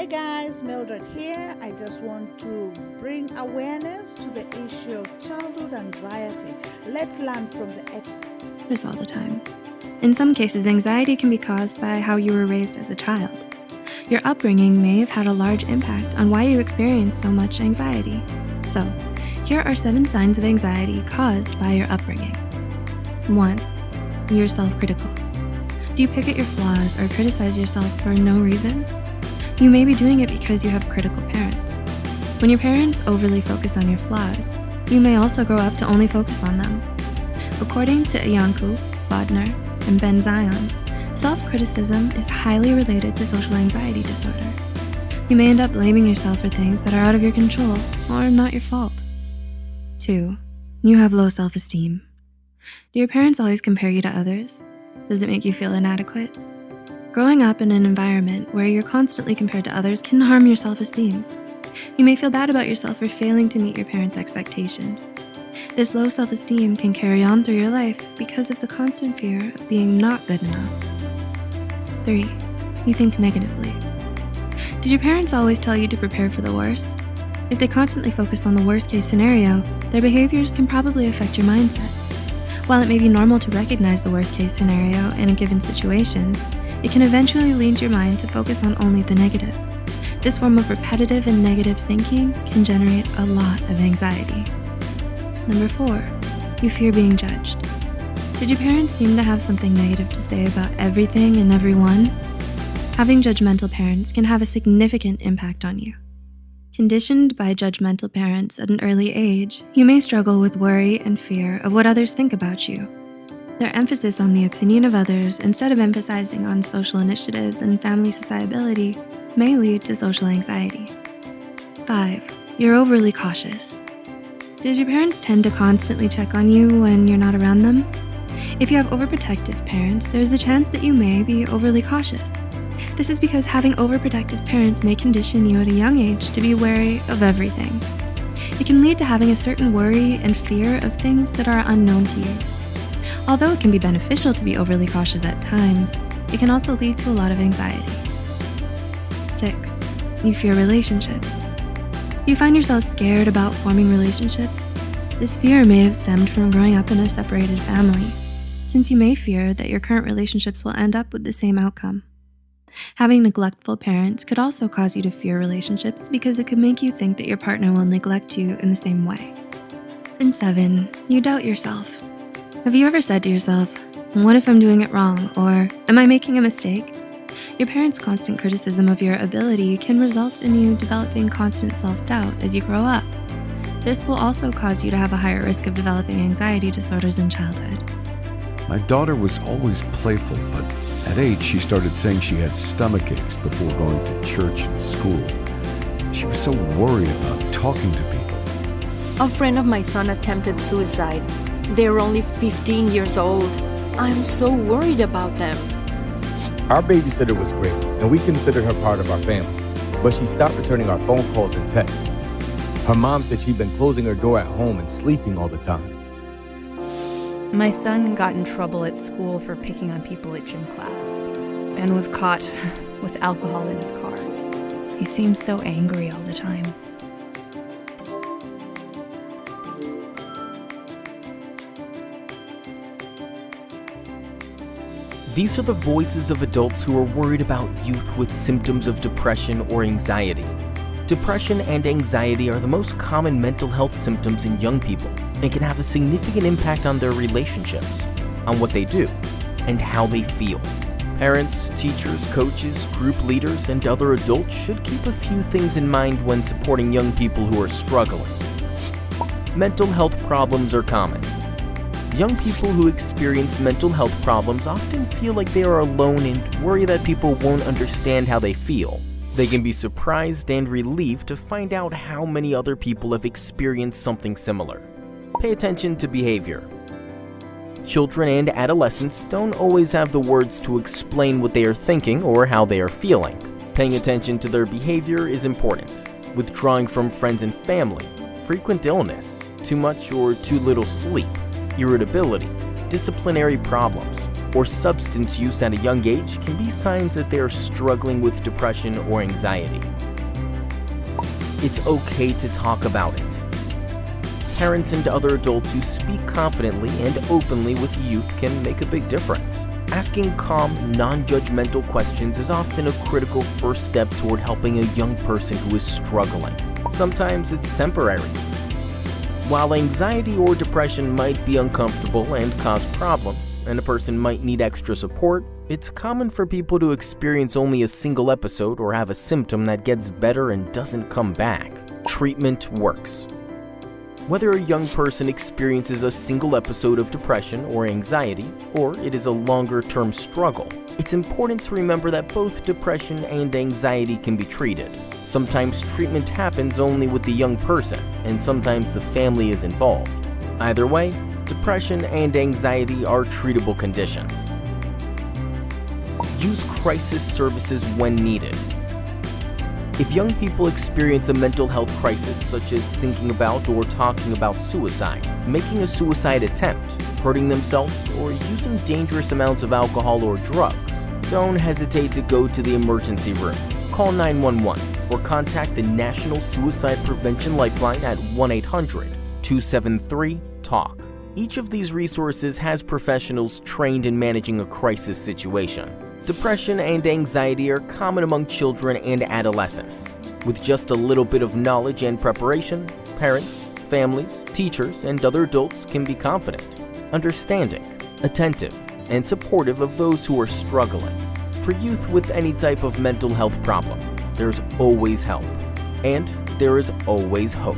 Hi guys, Mildred here. I just want to bring awareness to the issue of childhood anxiety. Let's learn from the experts. All the time. In some cases, anxiety can be caused by how you were raised as a child. Your upbringing may have had a large impact on why you experience so much anxiety. So, here are 7 signs of anxiety caused by your upbringing. 1. You're self-critical. Do you pick at your flaws or criticize yourself for no reason? You may be doing it because you have critical parents. When your parents overly focus on your flaws, you may also grow up to only focus on them. According to Iancu, Bodner, and Ben Zion, self-criticism is highly related to social anxiety disorder. You may end up blaming yourself for things that are out of your control or not your fault. 2. You have low self-esteem. Do your parents always compare you to others? Does it make you feel inadequate? Growing up in an environment where you're constantly compared to others can harm your self-esteem. You may feel bad about yourself for failing to meet your parents' expectations. This low self-esteem can carry on through your life because of the constant fear of being not good enough. 3. You think negatively. Did your parents always tell you to prepare for the worst? If they constantly focus on the worst-case scenario, their behaviors can probably affect your mindset. While it may be normal to recognize the worst-case scenario in a given situation, it can eventually lead your mind to focus on only the negative. This form of repetitive and negative thinking can generate a lot of anxiety. 4. You fear being judged. Did your parents seem to have something negative to say about everything and everyone? Having judgmental parents can have a significant impact on you. Conditioned by judgmental parents at an early age, you may struggle with worry and fear of what others think about you. Their emphasis on the opinion of others instead of emphasizing on social initiatives and family sociability may lead to social anxiety. 5. You're overly cautious. Did your parents tend to constantly check on you when you're not around them? If you have overprotective parents, there's a chance that you may be overly cautious. This is because having overprotective parents may condition you at a young age to be wary of everything. It can lead to having a certain worry and fear of things that are unknown to you. Although it can be beneficial to be overly cautious at times, it can also lead to a lot of anxiety. 6. You fear relationships. Do you find yourself scared about forming relationships? This fear may have stemmed from growing up in a separated family, since you may fear that your current relationships will end up with the same outcome. Having neglectful parents could also cause you to fear relationships because it could make you think that your partner will neglect you in the same way. And 7. You doubt yourself. Have you ever said to yourself, what if I'm doing it wrong, or am I making a mistake? Your parents' constant criticism of your ability can result in you developing constant self-doubt as you grow up. This will also cause you to have a higher risk of developing anxiety disorders in childhood. My daughter was always playful, but at 8 she started saying she had stomach aches before going to church and school. She was so worried about talking to people. A friend of my son attempted suicide. They're only 15 years old. I'm so worried about them. Our babysitter was great, and we considered her part of our family, but she stopped returning our phone calls and texts. Her mom said she'd been closing her door at home and sleeping all the time. My son got in trouble at school for picking on people at gym class and was caught with alcohol in his car. He seems so angry all the time. These are the voices of adults who are worried about youth with symptoms of depression or anxiety. Depression and anxiety are the most common mental health symptoms in young people and can have a significant impact on their relationships, on what they do, and how they feel. Parents, teachers, coaches, group leaders, and other adults should keep a few things in mind when supporting young people who are struggling. Mental health problems are common. Young people who experience mental health problems often feel like they are alone and worry that people won't understand how they feel. They can be surprised and relieved to find out how many other people have experienced something similar. Pay attention to behavior. Children and adolescents don't always have the words to explain what they are thinking or how they are feeling. Paying attention to their behavior is important. Withdrawing from friends and family, frequent illness, too much or too little sleep, irritability, disciplinary problems, or substance use at a young age can be signs that they are struggling with depression or anxiety. It's okay to talk about it. Parents and other adults who speak confidently and openly with youth can make a big difference. Asking calm, non-judgmental questions is often a critical first step toward helping a young person who is struggling. Sometimes it's temporary. While anxiety or depression might be uncomfortable and cause problems, and a person might need extra support, it's common for people to experience only a single episode or have a symptom that gets better and doesn't come back. Treatment works. Whether a young person experiences a single episode of depression or anxiety, or it is a longer-term struggle, it's important to remember that both depression and anxiety can be treated. Sometimes treatment happens only with the young person, and sometimes the family is involved. Either way, depression and anxiety are treatable conditions. Use crisis services when needed. If young people experience a mental health crisis, such as thinking about or talking about suicide, making a suicide attempt, hurting themselves, or using dangerous amounts of alcohol or drugs, don't hesitate to go to the emergency room. Call 911 or contact the National Suicide Prevention Lifeline at 1-800-273-TALK. Each of these resources has professionals trained in managing a crisis situation. Depression and anxiety are common among children and adolescents. With just a little bit of knowledge and preparation, parents, families, teachers, and other adults can be confident, understanding, attentive, and supportive of those who are struggling. For youth with any type of mental health problem, there's always help, and there is always hope.